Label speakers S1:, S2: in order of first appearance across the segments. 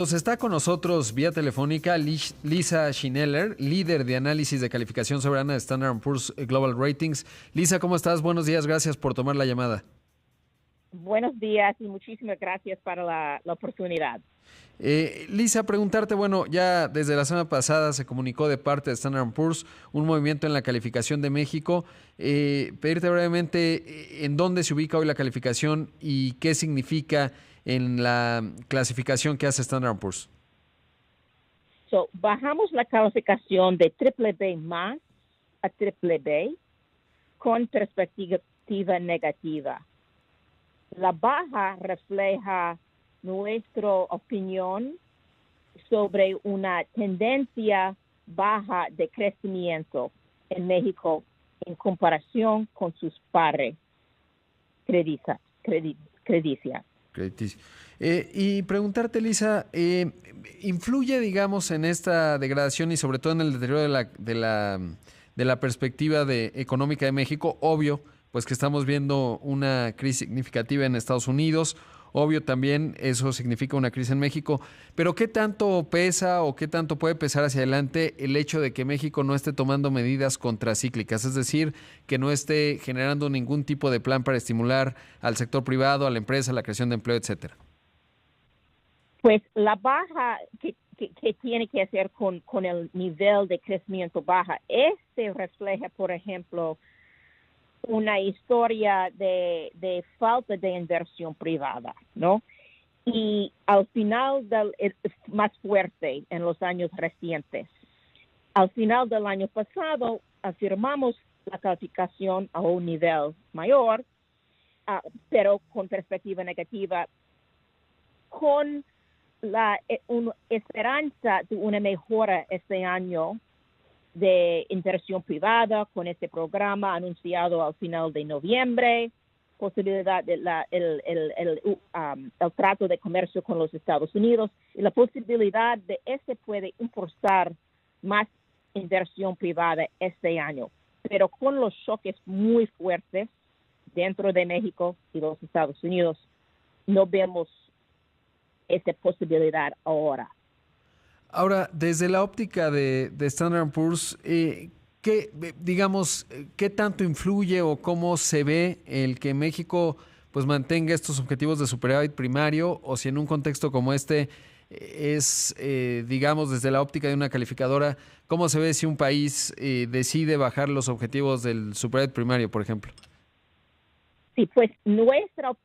S1: Pues está con nosotros vía telefónica Lisa Schneller, líder de análisis de calificación soberana de Standard Poor's Global Ratings. Lisa, ¿cómo estás? Buenos días, gracias por tomar la llamada.
S2: Buenos días y muchísimas gracias para la oportunidad.
S1: Lisa, preguntarte, bueno, ya desde la semana pasada se comunicó de parte de Standard Poor's un movimiento en la calificación de México. Pedirte brevemente en dónde se ubica hoy la calificación y qué significa en la clasificación que hace Standard Poor's.
S2: Bajamos la calificación de BBB más a BBB con perspectiva negativa. La baja refleja nuestra opinión sobre una tendencia baja de crecimiento en México en comparación con sus pares credicias.
S1: Y preguntarte, Lisa, ¿influye, digamos, en esta degradación y sobre todo en el deterioro de la perspectiva económica de México? Obvio, pues que estamos viendo una crisis significativa en Estados Unidos. Obvio, también eso significa una crisis en México, pero ¿qué tanto pesa o qué tanto puede pesar hacia adelante el hecho de que México no esté tomando medidas contracíclicas? Es decir, que no esté generando ningún tipo de plan para estimular al sector privado, a la empresa, la creación de empleo, etcétera.
S2: Pues la baja que tiene que hacer con el nivel de crecimiento baja, refleja, por ejemplo, una historia de falta de inversión privada, ¿no? Y al final es más fuerte en los años recientes. Al final del año pasado, afirmamos la calificación a un nivel mayor, pero con perspectiva negativa, con una esperanza de una mejora este año de inversión privada con este programa anunciado al final de noviembre, posibilidad de el trato de comercio con los Estados Unidos y la posibilidad de puede impulsar más inversión privada este año, pero con los choques muy fuertes dentro de México y los Estados Unidos, no vemos esa posibilidad ahora.
S1: Ahora, desde la óptica de Standard Poor's, ¿qué tanto influye o cómo se ve el que México pues mantenga estos objetivos de superávit primario, o si en un contexto como este digamos, desde la óptica de una calificadora, cómo se ve si un país decide bajar los objetivos del superávit primario, por ejemplo?
S2: Sí, pues nuestras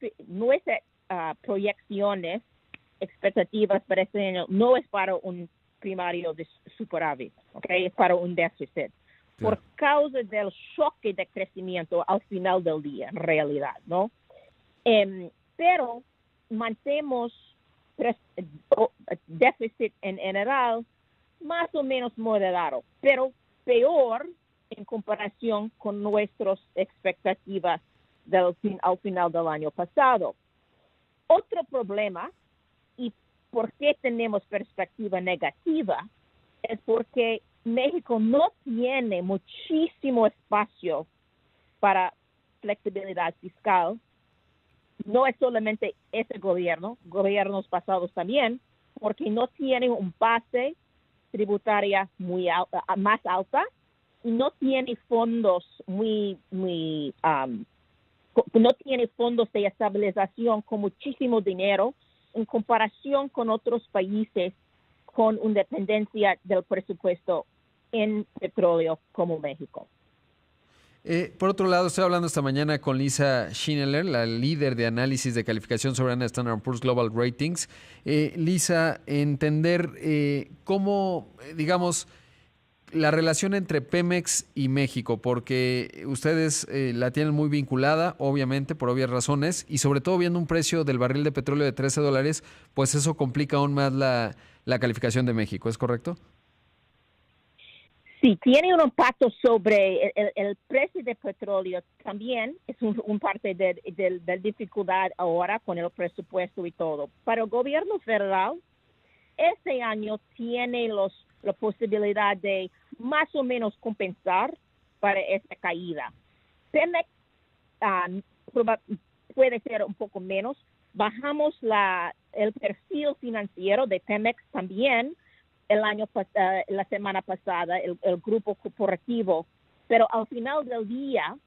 S2: proyecciones, expectativas para este año no es para un primario de superávit, ¿okay? Es para un déficit, por causa del choque de crecimiento al final del día, en realidad, ¿no? Pero mantenemos déficit en general más o menos moderado, pero peor en comparación con nuestras expectativas al final del año pasado. Otro problema, y por qué tenemos perspectiva negativa, es porque México no tiene muchísimo espacio para flexibilidad fiscal. No es solamente ese gobierno, gobiernos pasados también, porque no tiene un base tributaria más alta y no tiene fondos no tiene fondos de estabilización con muchísimo dinero en comparación con otros países con una dependencia del presupuesto en petróleo como México.
S1: Por otro lado, estoy hablando esta mañana con Lisa Schneller, la líder de análisis de calificación soberana de Standard Poor's Global Ratings. Lisa, entender cómo, digamos, la relación entre Pemex y México, porque ustedes la tienen muy vinculada, obviamente, por obvias razones, y sobre todo viendo un precio del barril de petróleo de $13, pues eso complica aún más la calificación de México, ¿es correcto?
S2: Sí, tiene un impacto sobre el precio de petróleo. También es un parte de dificultad ahora con el presupuesto y todo. Para el gobierno federal, este año tiene la posibilidad de más o menos compensar para esta caída. Pemex puede ser un poco menos, bajamos el perfil financiero de Pemex también la semana pasada, el grupo corporativo, pero al final del día,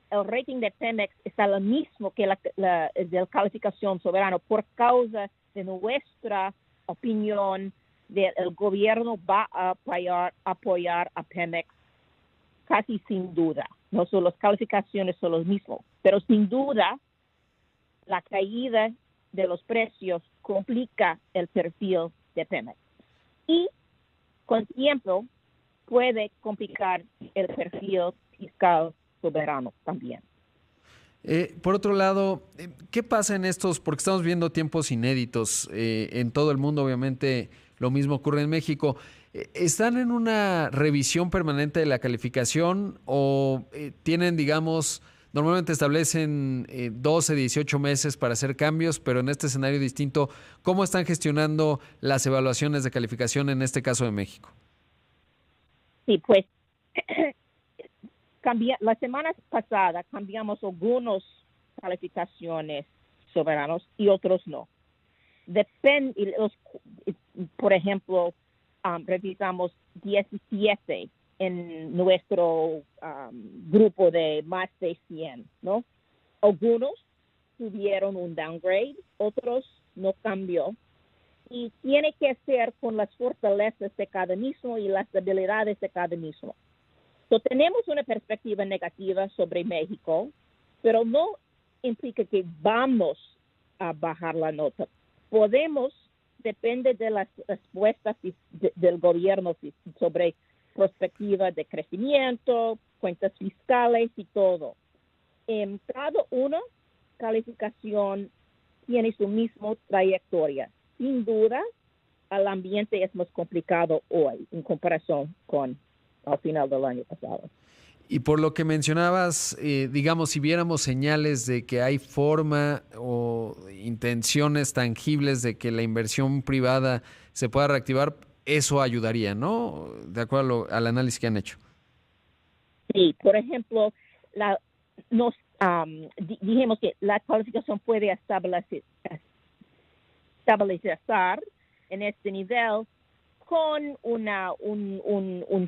S2: el rating de Pemex está lo mismo que de calificación soberano por causa de nuestra opinión el gobierno va a apoyar a Pemex casi sin duda. No son las calificaciones son los mismos, pero sin duda la caída de los precios complica el perfil de Pemex. Y con tiempo puede complicar el perfil fiscal soberano también.
S1: Por otro lado, ¿qué pasa en estos? Porque estamos viendo tiempos inéditos en todo el mundo, obviamente lo mismo ocurre en México. ¿Están en una revisión permanente de la calificación o tienen, digamos, normalmente establecen 12, 18 meses para hacer cambios, pero en este escenario distinto, ¿cómo están gestionando las evaluaciones de calificación en este caso de México?
S2: Sí, pues la semana pasada cambiamos algunas calificaciones soberanos y otros no. Por ejemplo, revisamos 17 en nuestro grupo de más de 100, ¿no? Algunos tuvieron un downgrade, otros no cambió. Y tiene que ser con las fortalezas de cada mismo y las debilidades de cada mismo. Tenemos una perspectiva negativa sobre México, pero no implica que vamos a bajar la nota. Depende de las respuestas del gobierno sobre perspectiva de crecimiento, cuentas fiscales y todo. Cada una calificación tiene su misma trayectoria. Sin duda, el ambiente es más complicado hoy en comparación con al final del año pasado.
S1: Y por lo que mencionabas, digamos, si viéramos señales de que hay forma o intenciones tangibles de que la inversión privada se pueda reactivar, eso ayudaría, ¿no? De acuerdo al análisis que han hecho.
S2: Sí, por ejemplo, dijimos que la calificación puede estabilizar en este nivel con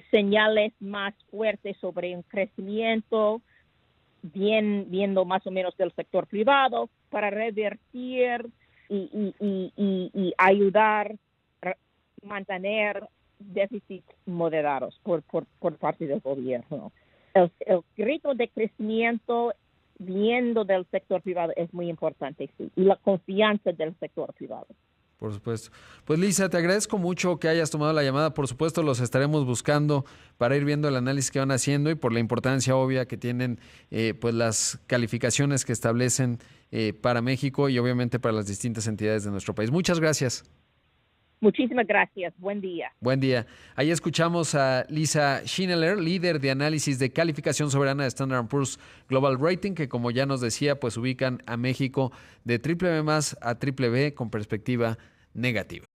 S2: señales más fuertes sobre un crecimiento, viendo más o menos del sector privado, para revertir y ayudar a mantener déficits moderados por parte del gobierno. El ritmo de crecimiento viendo del sector privado es muy importante, sí, y la confianza del sector privado.
S1: Por supuesto. Pues Lisa, te agradezco mucho que hayas tomado la llamada. Por supuesto, los estaremos buscando para ir viendo el análisis que van haciendo y por la importancia obvia que tienen pues las calificaciones que establecen para México y obviamente para las distintas entidades de nuestro país. Muchas gracias.
S2: Muchísimas gracias. Buen día.
S1: Buen día. Ahí escuchamos a Lisa Schneller, líder de análisis de calificación soberana de Standard & Poor's Global Rating, que como ya nos decía, pues ubican a México de BBB+ a BBB con perspectiva negativa.